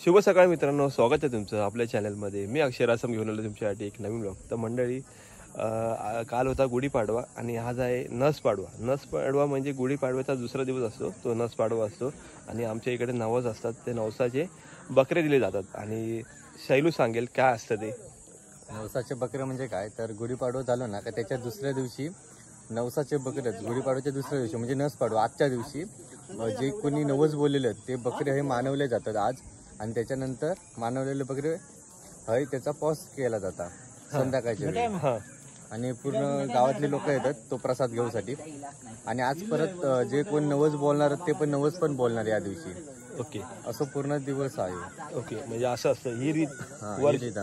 शुभ सकाळ मित्रांनो, स्वागत आहे तुमचं आपल्या चॅनलमध्ये। मी अक्षर आसम घेऊन आलो तुमच्यासाठी एक नवीन ब्लॉग। तर मंडळी, काल होता गुढीपाडवा आणि आज आहे नसपाडवा। नसपाडवा म्हणजे गुढीपाडव्याचा दुसरा दिवस असतो, तो नसपाडवा असतो। आणि आमच्या इकडे नवस असतात, ते नवसाचे बकरे दिले जातात। आणि शैलू सांगेल काय असतं ते। नवसाचे बकरे म्हणजे काय, तर गुढीपाडवा झालं ना का त्याच्या दुसऱ्या दिवशी नवसाचे बकरे, गुढीपाडव्याच्या दुसऱ्या दिवशी म्हणजे नसपाडवा आजच्या दिवशी जे कोणी नवस बोललेले आहेत ते बकरे हे मानवले जातात आज। आणि त्याच्यानंतर मानवलेले बकरे हे त्याचा पॉस केला जातात संध्याकाळच्या वेळी। आणि पूर्ण गावातले लोक येतात तो प्रसाद घेऊसाठी। आणि आज परत जे कोण नवस बोलणार आहेत ते पण नवस पण बोलणार या दिवशी। ओके, असं पूर्ण दिवस आहे। ओके, म्हणजे असं असतं ही रीत।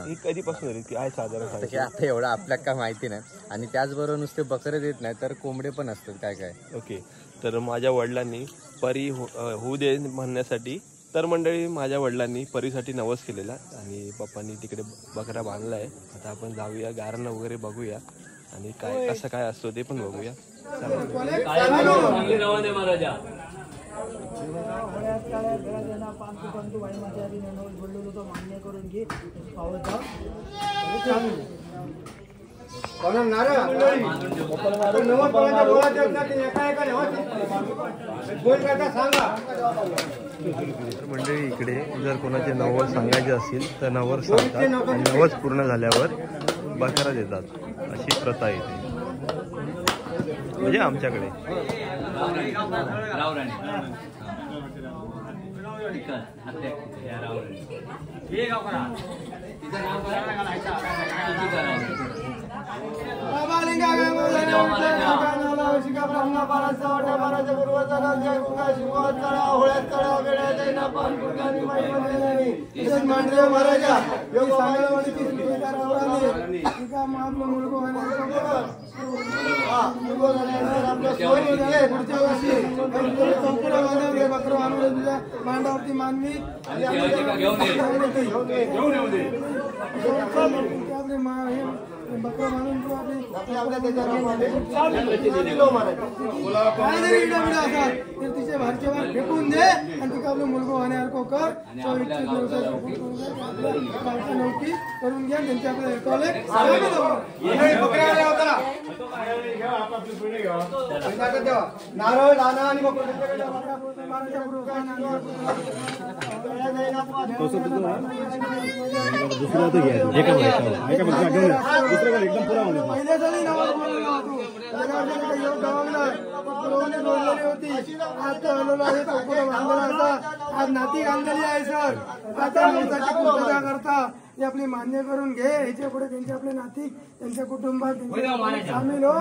ही कधीपासून रीत काय साधारण आता एवढं आपल्याला काय माहिती नाही। आणि त्याचबरोबर नुसते बकरे देत नाही तर कोंबडे पण असतात काय काय। ओके, तर माझ्या वडिलांनी परी होऊ दे म्हणण्यासाठी, तर मंडळी माझ्या वडिलांनी परीसाठी नवस केलेला आणि पप्पांनी तिकडे बकरा बांधला आहे। आता आपण जाऊया, गारणं वगैरे बघूया आणि काय कसं काय असतो ते पण बघूया। मंडळी, इकडे जर कोणाचे नवस सांगायचे असतील तर नवस सांगतात आणि नवस पूर्ण झाल्यावर बकरा देतात, अशी प्रथा येते म्हणजे आमच्याकडे। मांडावरती मानवी बकरा मानून तिचे भारचे भाग फेकून दे आणि तिका आपलं मुलगा होण्यासारखं कर। नोकी करून घ्या त्यांचे आपल्या नारळ दाना आणि आज नाती गांधली आहे सर। आता नवसाची पूर्तता करता हे आपली मान्य करून घे। ह्याच्या पुढे त्यांचे आपले नाती त्यांच्या कुटुंबात सामील हो।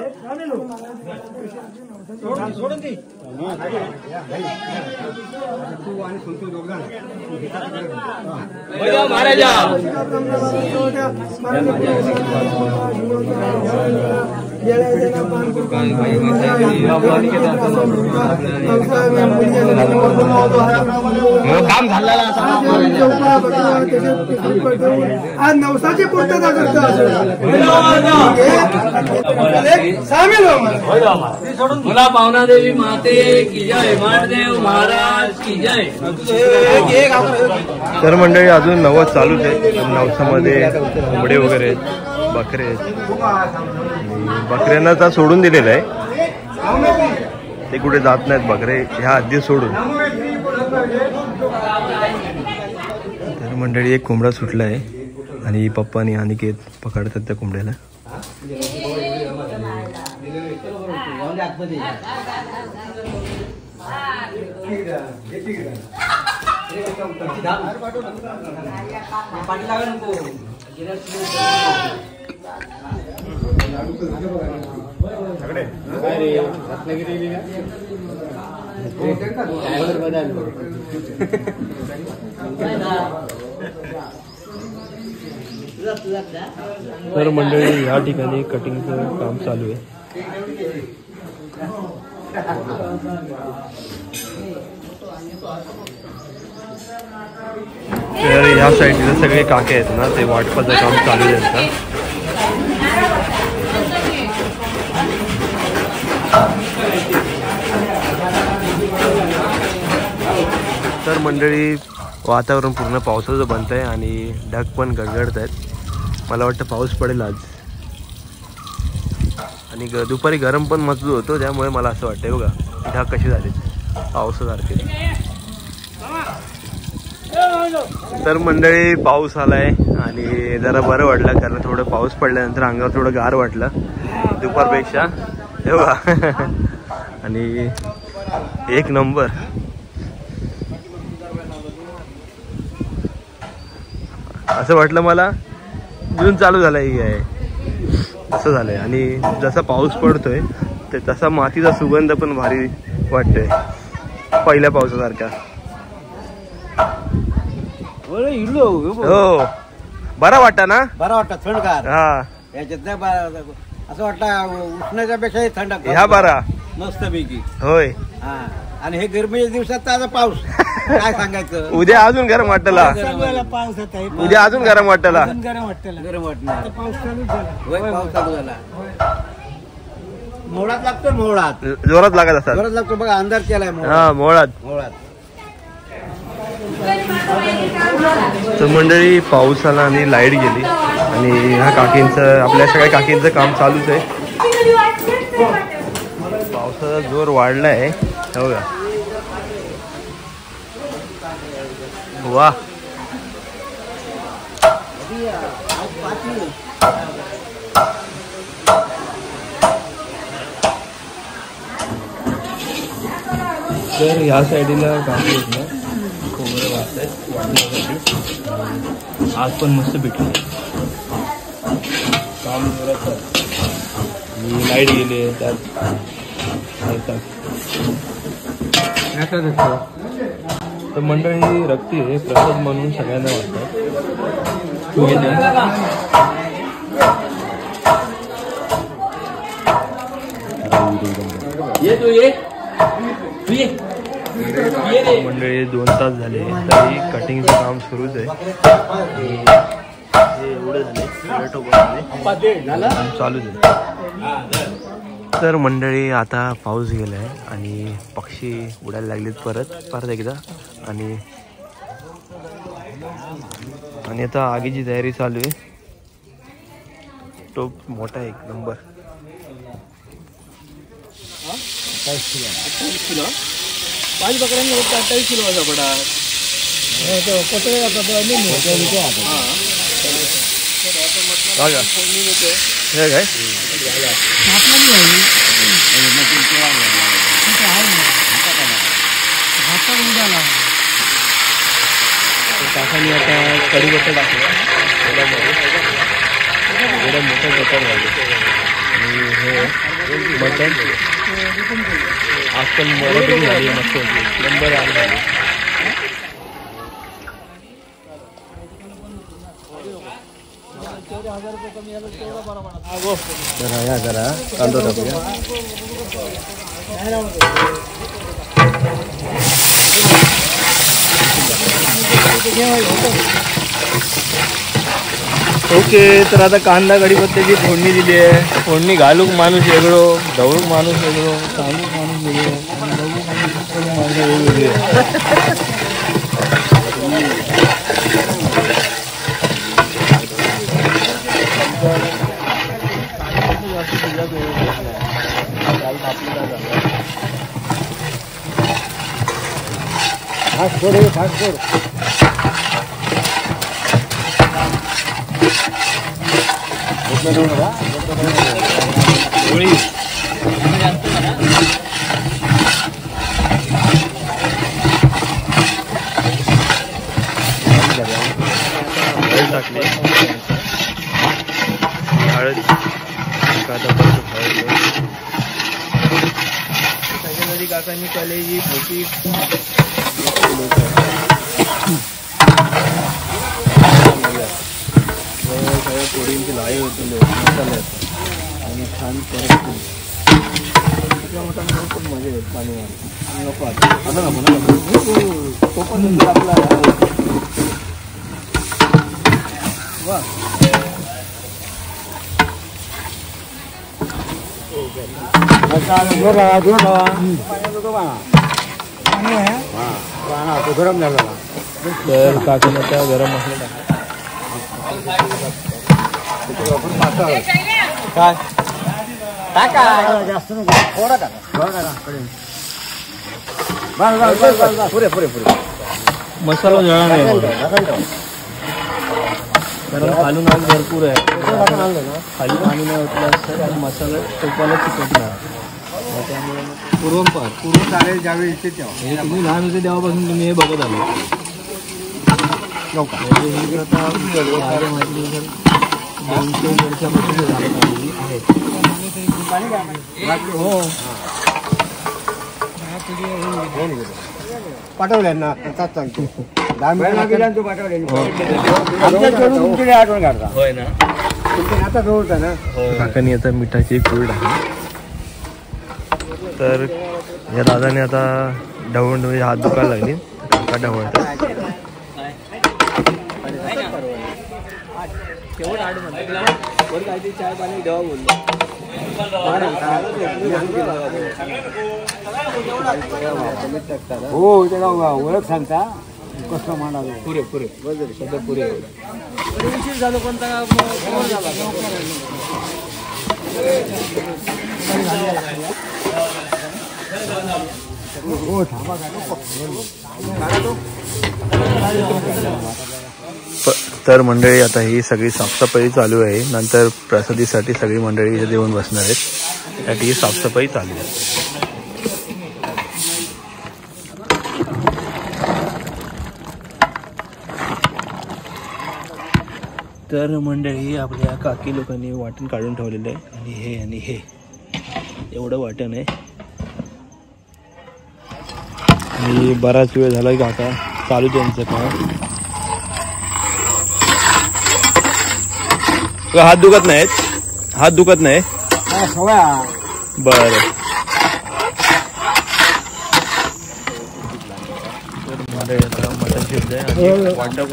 आज नवसाची पूर्तता करता सामील हो। मुला पावना देवी माते की जय, मानदेव महाराज की जय। तर मंडळी, अजून नवस चालूच आहे। नवसामध्ये कोंबडे वगैरे बकरे बकऱ्यांना तर सोडून दिलेलं आहे, ते कुठे जात नाहीत बकरे ह्या आधी सोडून। तर मंडळी, एक कोंबडा सुटला आहे आणि पप्पा आणि अनिकेत पकडतात त्या कोंबड्याला। तर मंडळी, या ठिकाणी कटिंगचं काम चालू आहे। तर ह्या साईडला सगळे काके आहेत ना, ते वाटपाचं काम चालू आहे। तर मंडळी, वातावरण पूर्ण पावसाचं बनतंय आणि ढग पण गडगडत आहेत. मला वाटतं पाऊस पडेल आज. आणि दुपारी गरम पण मजबूत होतो, त्यामुळे मला असं वाटतंय बघा ढग कसे झाले पावसासारखे. तर मंडळी पाऊस आलाय आणि जरा बरं वाटलं, कारण थोडं पाऊस पडल्यानंतर अंगावर थोडं गार वाटलं दुपारपेक्षा, हे बघा. आणि एक नंबर. असं वाटलं मला जून चालू झालाय की आहे असं झालंय. आणि जसा पाऊस पडतोय तर तसा मातीचा सुगंध पण भारी वाटतोय पहिल्या पावसासारखा. हो बरा वाटतं ना. बरं वाटतं थंडगार. हा याच्यात नाही असं वाटतं उष्णाच्या पेक्षा थंड ह्या बरा मस्त पैकी. होय. हा आणि हे गरमीच्या दिवसात ताजा पाऊस काय सांगायचं. उद्या अजून गरम वाटला. पावसात आहे उद्या अजून गरम वाटला. गरम वाटतं. गरम वाटणार. पाऊस चालूच झाला. होय पाऊस चालू झाला. मोळात लागतो मोळात. जोरात लागत असतात. जोरात लागतो बघा अंधार केलाय हा मोळात. मोळात. तर मंडळी पाऊस आला आणि लाईट गेली आणि ह्या काकींचं आपल्या सगळ्या काकींचं काम चालूच आहे. पावसाचा जोर वाढलाय हो का. वा तर ह्या साईडला काकी आहेत ना खोबरं वाटण्यासाठी आज पण मस्त भेटले काम जोरात. आणि लाईट गेले त्यात तर मंडळी रक्ती आहे प्रसाद म्हणून सगळ्यांना वाटतात. मंडळी 2 तास झाले तरी कटिंगचं काम सुरूच आहे. एवढं झाले चालूच आहे. तर मंडळी आता पाऊस गेलाय आणि पक्षी उडायला लागलेत परत एकदा. आणि आता आगीची तयारी चालू आहे. टोप मोठा एक नंबर. 28 किलो 5 बकऱ्यांनी 28 किलो वाजा पडा. काकांनी आता कढीपत्ता टाकला एवढं मोठं बटर झालं. आणि हे मटण आजकाल मराठी झाली मस्त होती नंबर आले. तर या जरा कांदा टाकूया. ओके तर आता कांदा कढीपत्त्याची फोडणी दिली आहे. फोडणी घालूक माणूस वेगळो, ढवळूक माणूस वेगळो, चालूक माणूस वेगळो, वेगवेगळे. टाकले हळद त्याच्यामध्ये काकांनी कलेजी मोठी सगळ्या पोळींची लाई होती मसाले आणि छान परत मोठा पण मजा येत पाणी नको आता नको तो पण नंतर आपला वा गरम झाला तर काकाने आता गरम मसाला टाकला. काय जास्त थोडा टाका. पुरे मसाला जळा नाही कारण खालून आग भरपूर आहे. खाली पाणी नाही ओतलं तर मसाला टोपाला चिकटणार. त्यामुळे पूर्व चालेल ज्यावेळी इथे तेव्हा. हे तुम्ही लहान होते तेव्हापासून तुम्ही हे बघत आलो. ही प्रथा माझ्या माहितीनुसार 200 वर्षापासून आहे. पाठवल्या ना तास सांगतो 10 मिनिट पाठवले. तुमच्याकडे आठवण काढता होय ना. तुमच्या आता जवळचा ना. काकांनी आता मिठाची एक पूड टाकली. तर या दादाने आता ढवळून म्हणजे हात दुखायला लागली. काका ढवळतात. हो त्याला ओळख सांगता कसं म्हणालो. पुरे सध्या पुरे झालं कोणता तर मंडळी आता ही सगळी साफसफाई चालू आहे. नंतर प्रसादीसाठी सगळी मंडळी इथे देऊन बसणार आहेत. त्यासाठी ही साफसफाई चालू आहे. तर मंडळी आपल्या काकी लोकांनी वाटण काढून ठेवलेलं आहे. आणि हे एवढं वाटण आहे. आणि बराच वेळ झाला काका चालू त्यांचं काम. हात दुखत नाही. बरं. तर मटण शिजलंय. वाटप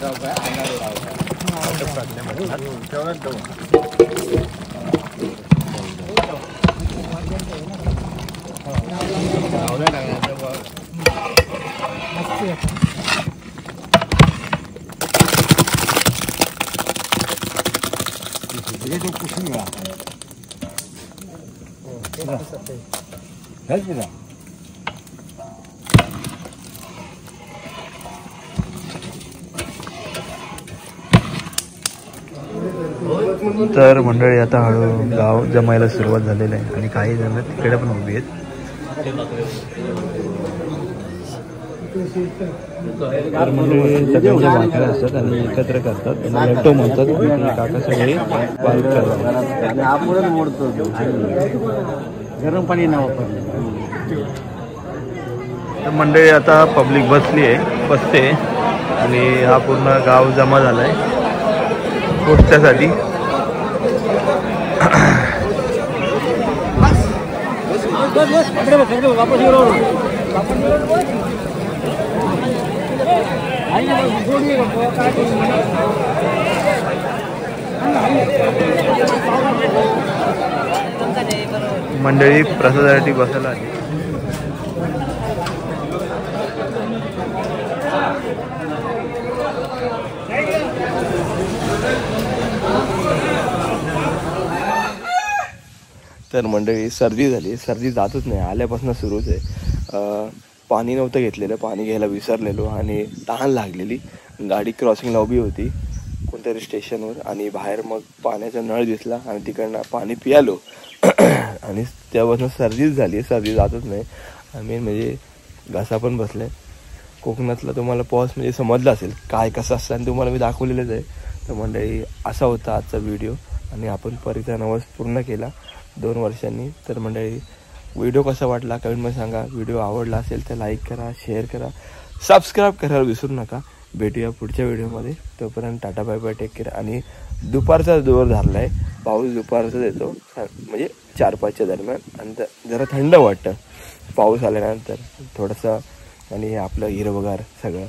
तर मंडळी आता हळू गाव जमायला सुरुवात झालेलं आहे. आणि काही जण तिकडे पण उभी आहेत. तर मंडळी सगळ्यांच्या भाकऱ्या असतात आणि एकत्र करतात. त्यांना लट्टो म्हणतात. काका सगळे बारीक करतात. आपण मोडतो गरम पाणी न वापरलं. तर मंडळी आता पब्लिक बसते आणि हा पूर्ण गाव जमा झाला आहे पोचण्यासाठी. मंडळी प्रसादासाठी बसायला आली. तर मंडळी सर्दी झाली. सर्दी जातच नाही. आल्यापासून सुरूच आहे. पाणी नव्हतं घेतलेलं. पाणी घ्यायला विसरलेलो आणि तहान लागलेली. गाडी क्रॉसिंगला उभी होती कोणत्यातरी स्टेशनवर. आणि बाहेर मग पाण्याचा नळ दिसला आणि तिकडनं पाणी पियालो. आणि त्यापासून सर्दीच झाली. सर्दी जातच नाही. मेन म्हणजे घसा पण बसलाय. कोकणातला तुम्हाला पॉज म्हणजे समजला असेल काय कसं असतं आणि तुम्हाला मी दाखवलेलंच आहे. तर मंडळी असा होता आजचा व्हिडिओ. आणि आपण परिचा नवस पूर्ण केला 2 वर्षांनी. तर मंडळी व्हिडिओ कसा वाटला कमेंटमध्ये सांगा. व्हिडिओ आवडला असेल तर लाईक करा, शेअर करा, सबस्क्राईब करायला विसरू नका. भेटूया पुढच्या व्हिडिओमध्ये. तोपर्यंत tata bye bye, take care. आणि दुपारचा जोर धरला आहे. पाऊस दुपारचा येतो म्हणजे 4-5च्या दरम्यान. आणि जरा थंड वाटतं पाऊस आल्यानंतर थोडंसं. आणि आपलं हिरवगार सगळं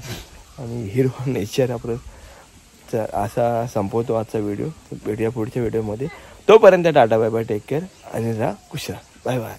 आणि हिरवं नेचर आपलं. तर असा संपवतो आजचा व्हिडिओ. भेटूया पुढच्या व्हिडिओमध्ये. तोपर्यंत tata bye bye, take care आणि राहा खुश. Bye bye.